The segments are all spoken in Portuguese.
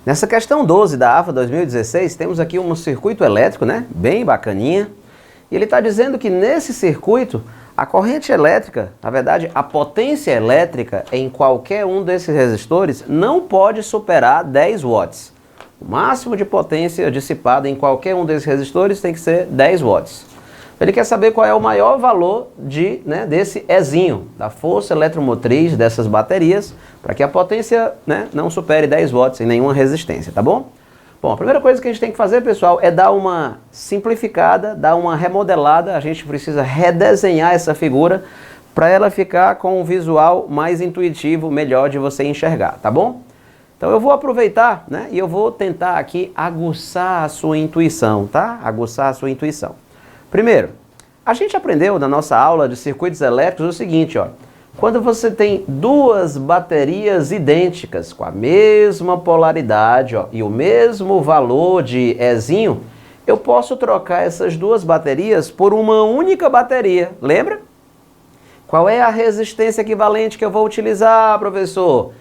Nessa questão 12 da AFA 2016, temos aqui um circuito elétrico, né? Bem bacaninha. E ele está dizendo que nesse circuito, a corrente elétrica, na verdade, a potência elétrica em qualquer um desses resistores não pode superar 10 watts. O máximo de potência dissipada em qualquer um desses resistores tem que ser 10 watts. Ele quer saber qual é o maior valor desse Ezinho, da força eletromotriz dessas baterias, para que a potência não supere 10 watts em nenhuma resistência, tá bom? Bom, a primeira coisa que a gente tem que fazer, pessoal, é dar uma simplificada, dar uma remodelada. A gente precisa redesenhar essa figura para ela ficar com um visual mais intuitivo, melhor de você enxergar, tá bom? Então eu vou aproveitar, e eu vou tentar aqui aguçar a sua intuição, tá? Aguçar a sua intuição. Primeiro, a gente aprendeu na nossa aula de circuitos elétricos o seguinte, ó. Quando você tem duas baterias idênticas, com a mesma polaridade, ó, e o mesmo valor de Ezinho, eu posso trocar essas duas baterias por uma única bateria, lembra? Qual é a resistência equivalente que eu vou utilizar, professor?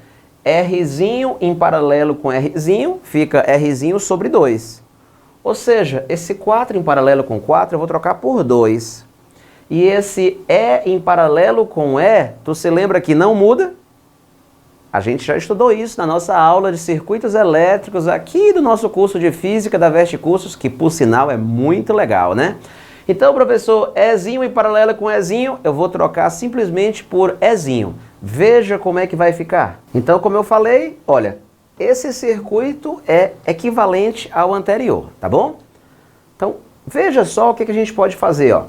Rzinho em paralelo com Rzinho, fica Rzinho sobre 2. Ou seja, esse 4 em paralelo com 4 eu vou trocar por 2. E esse E em paralelo com E, tu se lembra que não muda? A gente já estudou isso na nossa aula de circuitos elétricos aqui do nosso curso de Física da Veste Cursos, que por sinal é muito legal, né? Então, professor, Ezinho em paralelo com Ezinho, eu vou trocar simplesmente por Ezinho. Veja como é que vai ficar. Então, como eu falei, olha, esse circuito é equivalente ao anterior, tá bom? Então, veja só o que a gente pode fazer, ó.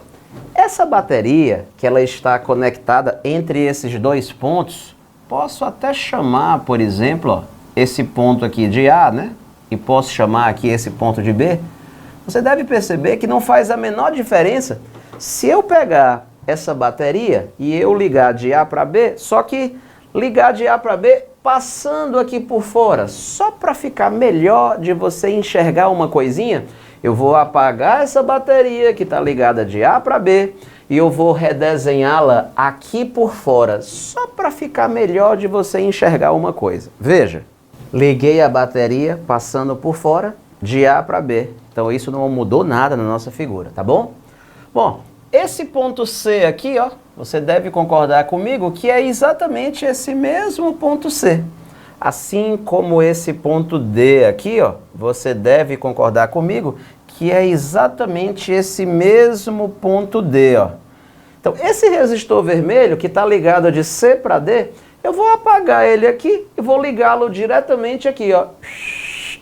Essa bateria, que ela está conectada entre esses dois pontos, posso até chamar, por exemplo, ó, esse ponto aqui de A, né? E posso chamar aqui esse ponto de B. Você deve perceber que não faz a menor diferença se eu pegar essa bateria e eu ligar de A para B, só que ligar de A para B passando aqui por fora, só para ficar melhor de você enxergar uma coisinha, eu vou apagar essa bateria que está ligada de A para B e eu vou redesenhá-la aqui por fora, só para ficar melhor de você enxergar uma coisa. Veja, liguei a bateria passando por fora de A para B, então isso não mudou nada na nossa figura, tá bom? Bom, esse ponto C aqui, ó, você deve concordar comigo que é exatamente esse mesmo ponto C. Assim como esse ponto D aqui, ó, você deve concordar comigo que é exatamente esse mesmo ponto D, ó. Então, esse resistor vermelho que está ligado de C para D, eu vou apagar ele aqui e vou ligá-lo diretamente aqui, ó,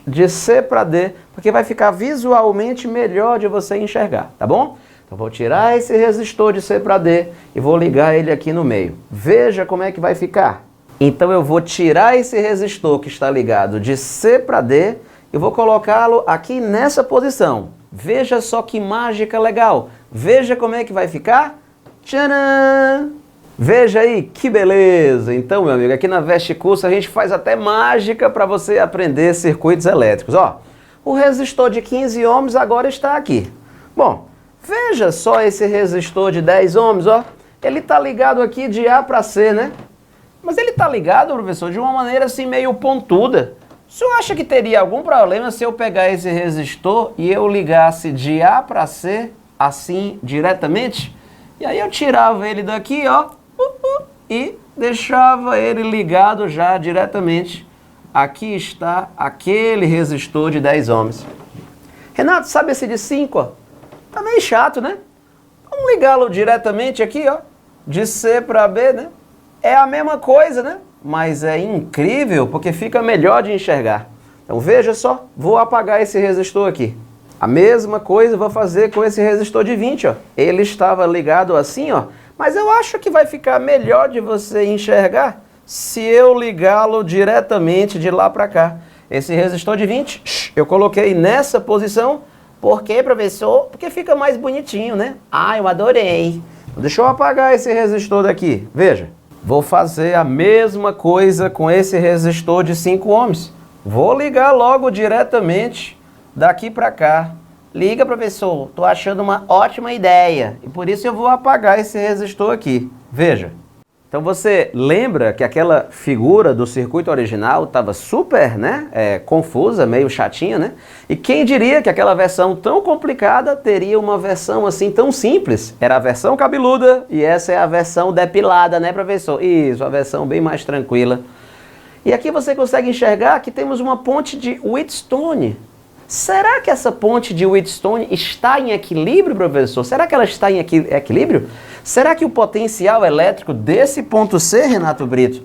de C para D, porque vai ficar visualmente melhor de você enxergar, tá bom? Então, vou tirar esse resistor de C para D e vou ligar ele aqui no meio. Veja como é que vai ficar. Então, eu vou tirar esse resistor que está ligado de C para D e vou colocá-lo aqui nessa posição. Veja só que mágica legal. Veja como é que vai ficar. Tcharam! Veja aí que beleza. Então, meu amigo, aqui na Veste Curso a gente faz até mágica para você aprender circuitos elétricos. Ó, o resistor de 15 ohms agora está aqui. Bom, veja só esse resistor de 10 ohms, ó. Ele está ligado aqui de A para C, né? Mas ele está ligado, professor, de uma maneira assim meio pontuda. O senhor acha que teria algum problema se eu pegar esse resistor e eu ligasse de A para C, assim, diretamente? E aí eu tirava ele daqui, ó, e deixava ele ligado já diretamente. Aqui está aquele resistor de 10 ohms. Renato, sabe esse de 5, ó? Tá meio chato, né? Vamos ligá-lo diretamente aqui, ó, de C para B, né? É a mesma coisa, né? Mas é incrível porque fica melhor de enxergar. Então veja só, vou apagar esse resistor aqui. A mesma coisa vou fazer com esse resistor de 20, ó. Ele estava ligado assim, ó, mas eu acho que vai ficar melhor de você enxergar se eu ligá-lo diretamente de lá para cá. Esse resistor de 20, eu coloquei nessa posição. Por quê, professor? Porque fica mais bonitinho, né? Ah, eu adorei. Deixa eu apagar esse resistor daqui. Veja, vou fazer a mesma coisa com esse resistor de 5 ohms. Vou ligar logo diretamente daqui para cá. Liga, professor, tô achando uma ótima ideia e por isso eu vou apagar esse resistor aqui. Veja. Então você lembra que aquela figura do circuito original estava super, né, confusa, meio chatinha, né? E quem diria que aquela versão tão complicada teria uma versão assim tão simples? Era a versão cabeluda e essa é a versão depilada, né, professor? Isso, a versão bem mais tranquila. E aqui você consegue enxergar que temos uma ponte de Wheatstone. Será que essa ponte de Wheatstone está em equilíbrio, professor? Será que ela está em equilíbrio? Será que o potencial elétrico desse ponto C, Renato Brito,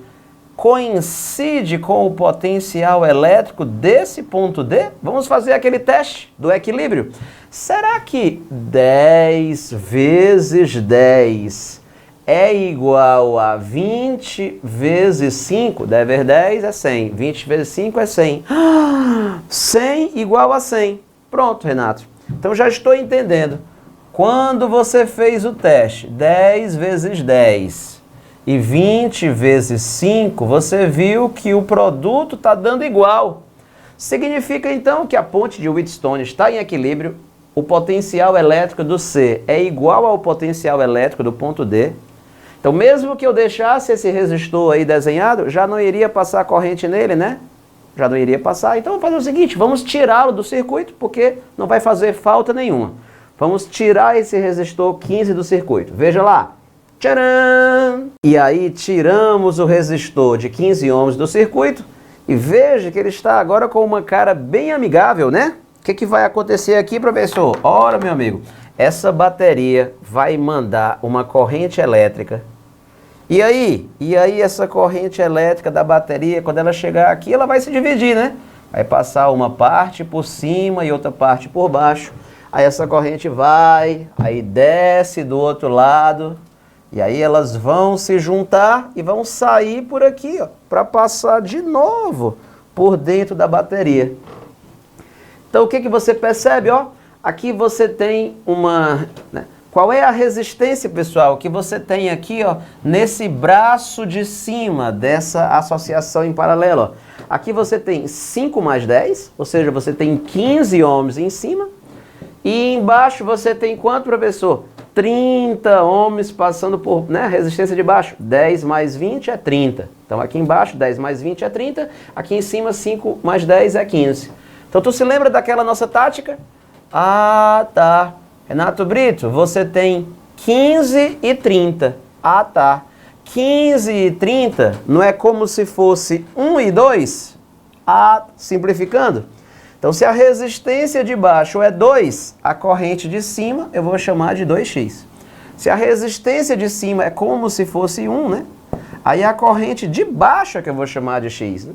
coincide com o potencial elétrico desse ponto D? Vamos fazer aquele teste do equilíbrio. Será que 10 vezes 10 é igual a 20 vezes 5? Dever 10 é 100. 20 vezes 5 é 100. 100 igual a 100. Pronto, Renato. Então já estou entendendo. Quando você fez o teste 10 vezes 10 e 20 vezes 5, você viu que o produto está dando igual. Significa então que a ponte de Wheatstone está em equilíbrio, o potencial elétrico do C é igual ao potencial elétrico do ponto D. Então mesmo que eu deixasse esse resistor aí desenhado, já não iria passar corrente nele, né? Já não iria passar. Então vamos fazer o seguinte, vamos tirá-lo do circuito, porque não vai fazer falta nenhuma. Vamos tirar esse resistor 15 do circuito. Veja lá. Tcharam! E aí tiramos o resistor de 15 ohms do circuito e veja que ele está agora com uma cara bem amigável, né? O que vai acontecer aqui, professor? Ora, meu amigo, essa bateria vai mandar uma corrente elétrica. E aí essa corrente elétrica da bateria, quando ela chegar aqui, ela vai se dividir, né? Vai passar uma parte por cima e outra parte por baixo. Aí essa corrente vai, aí desce do outro lado, e aí elas vão se juntar e vão sair por aqui, ó, para passar de novo por dentro da bateria. Então o que você percebe, ó? Aqui você tem uma... né? Qual é a resistência, pessoal, que você tem aqui, ó, nesse braço de cima dessa associação em paralelo, ó? Aqui você tem 5 mais 10, ou seja, você tem 15 ohms em cima. E embaixo você tem quanto, professor? 30 ohms passando por, né, resistência de baixo. 10 mais 20 é 30. Então aqui embaixo 10 mais 20 é 30. Aqui em cima 5 mais 10 é 15. Então tu se lembra daquela nossa tática? Ah, tá. Renato Brito, você tem 15 e 30. Ah, tá. 15 e 30 não é como se fosse 1 e 2? Ah, simplificando. Então, se a resistência de baixo é 2, a corrente de cima eu vou chamar de 2x. Se a resistência de cima é como se fosse 1, né? Aí a corrente de baixo é que eu vou chamar de x, né?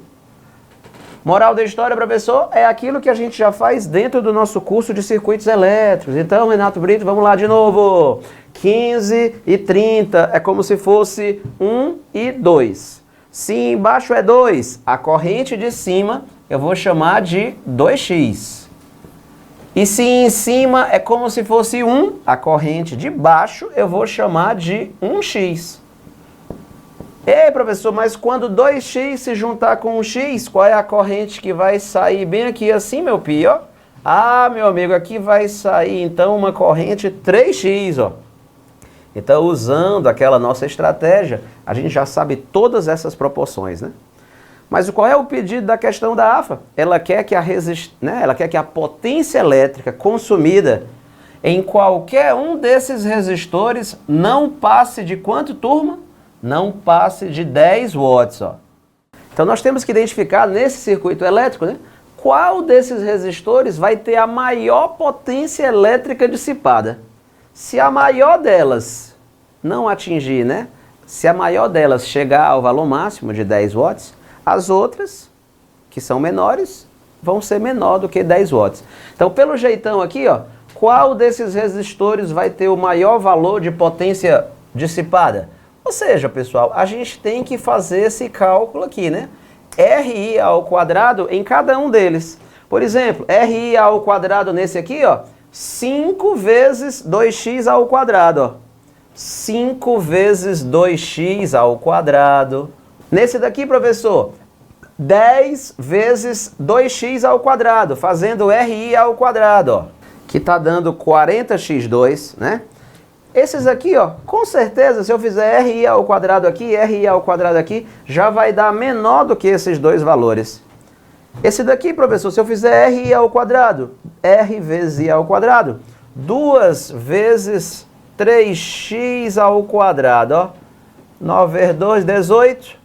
Moral da história, professor, é aquilo que a gente já faz dentro do nosso curso de circuitos elétricos. Então, Renato Brito, vamos lá de novo. 15 e 30 é como se fosse 1 e 2. Se embaixo é 2, a corrente de cima eu vou chamar de 2x. E se em cima é como se fosse 1, a corrente de baixo eu vou chamar de 1x. Ei, professor, mas quando 2x se juntar com 1x, qual é a corrente que vai sair bem aqui assim, meu pio? Ó? Ah, meu amigo, aqui vai sair então uma corrente 3x, ó. Então, usando aquela nossa estratégia, a gente já sabe todas essas proporções, né? Mas qual é o pedido da questão da AFA? Ela quer que ela quer que a potência elétrica consumida em qualquer um desses resistores não passe de quanto, turma? Não passe de 10 watts, ó. Então nós temos que identificar nesse circuito elétrico, né, qual desses resistores vai ter a maior potência elétrica dissipada. Se a maior delas não atingir, né, se a maior delas chegar ao valor máximo de 10 watts, as outras, que são menores, vão ser menor do que 10 watts. Então, pelo jeitão aqui, ó, qual desses resistores vai ter o maior valor de potência dissipada? Ou seja, pessoal, a gente tem que fazer esse cálculo aqui, né? RI ao quadrado em cada um deles. Por exemplo, RI ao quadrado nesse aqui, ó, 5 vezes 2x ao quadrado, ó. 5 vezes 2x ao quadrado. Nesse daqui, professor, 10 vezes 2x ao quadrado, fazendo RI ao quadrado, ó, que está dando 40x2, né? Esses aqui, ó, com certeza, se eu fizer RI ao quadrado aqui, já vai dar menor do que esses dois valores. Esse daqui, professor, se eu fizer RI ao quadrado, R vezes I ao quadrado, 2 vezes 3x ao quadrado, ó, 9 vezes 2, 18,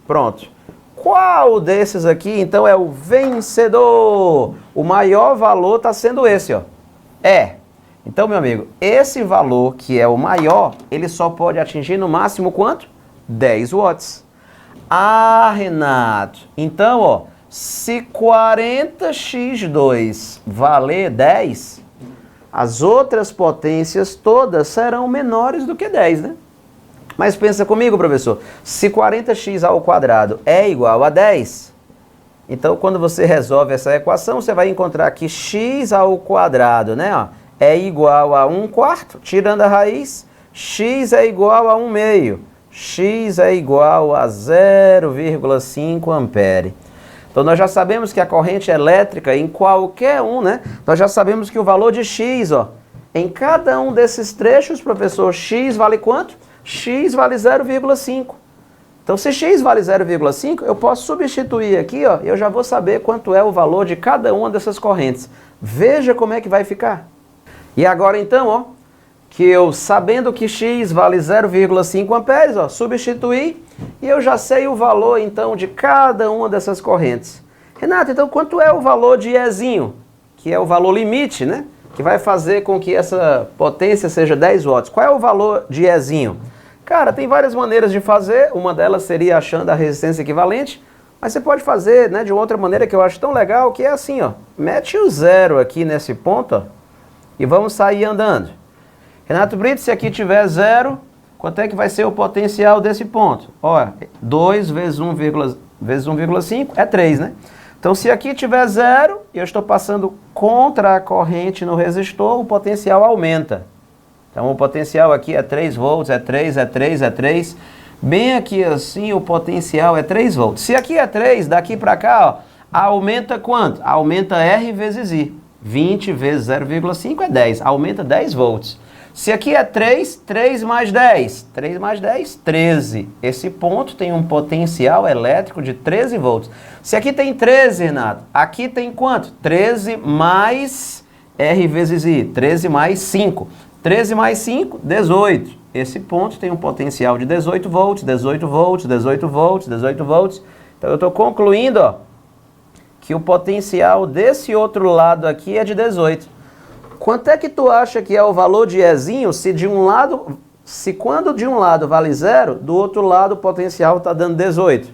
pronto. Qual desses aqui, então, é o vencedor? O maior valor está sendo esse, ó. Então, meu amigo, esse valor que é o maior, ele só pode atingir no máximo quanto? 10 watts. Ah, Renato, então, ó, se 40x2 valer 10, as outras potências todas serão menores do que 10, né? Mas pensa comigo, professor, se 40x ao quadrado é igual a 10, então quando você resolve essa equação, você vai encontrar que x ao quadrado, né, ó, é igual a 1/4, tirando a raiz, x é igual a 1/2, x é igual a 0,5 ampere. Então nós já sabemos que a corrente elétrica em qualquer um, né, nós já sabemos que o valor de x, ó, em cada um desses trechos, professor, x vale quanto? X vale 0,5. Então, se x vale 0,5, eu posso substituir aqui, ó, e eu já vou saber quanto é o valor de cada uma dessas correntes. Veja como é que vai ficar. E agora, então, ó, que eu, sabendo que x vale 0,5 amperes, ó, substituir, e eu já sei o valor, então, de cada uma dessas correntes. Renato, então, quanto é o valor de Ezinho? Que é o valor limite, né? Que vai fazer com que essa potência seja 10 watts. Qual é o valor de Ezinho? Cara, tem várias maneiras de fazer. Uma delas seria achando a resistência equivalente. Mas você pode fazer, né, de outra maneira que eu acho tão legal, que é assim, ó. Mete o 0 aqui nesse ponto, ó, e vamos sair andando. Renato Brito, se aqui tiver 0, quanto é que vai ser o potencial desse ponto? Ó, 2 vezes 1,5 é 3, né? Então, se aqui tiver 0 e eu estou passando contra a corrente no resistor, o potencial aumenta. Então, o potencial aqui é 3 volts, é 3, é 3, é 3. Bem aqui assim, o potencial é 3 volts. Se aqui é 3, daqui para cá, ó, aumenta quanto? Aumenta R vezes I. 20 vezes 0,5 é 10. Aumenta 10 volts. Se aqui é 3, 3 mais 10. 3 mais 10, 13. Esse ponto tem um potencial elétrico de 13 volts. Se aqui tem 13, Renato, aqui tem quanto? 13 mais R vezes I. 13 mais 5. 13 mais 5, 18. Esse ponto tem um potencial de 18 volts, 18 volts, 18 volts, 18 volts. Então eu estou concluindo, ó, que o potencial desse outro lado aqui é de 18. Quanto é que tu acha que é o valor de Ezinho se quando de um lado vale 0, do outro lado o potencial está dando 18?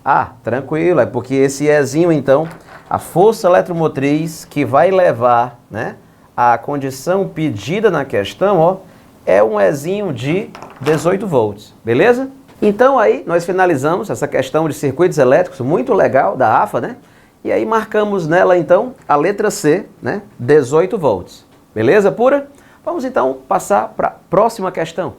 Ah, tranquilo, é porque esse Ezinho, então, a força eletromotriz que vai levar, né, a condição pedida na questão, ó, é um Ezinho de 18 volts, beleza? Então aí nós finalizamos essa questão de circuitos elétricos, muito legal, da AFA, né? E aí marcamos nela então a letra C, né? 18 volts. Beleza pura? Vamos então passar para a próxima questão.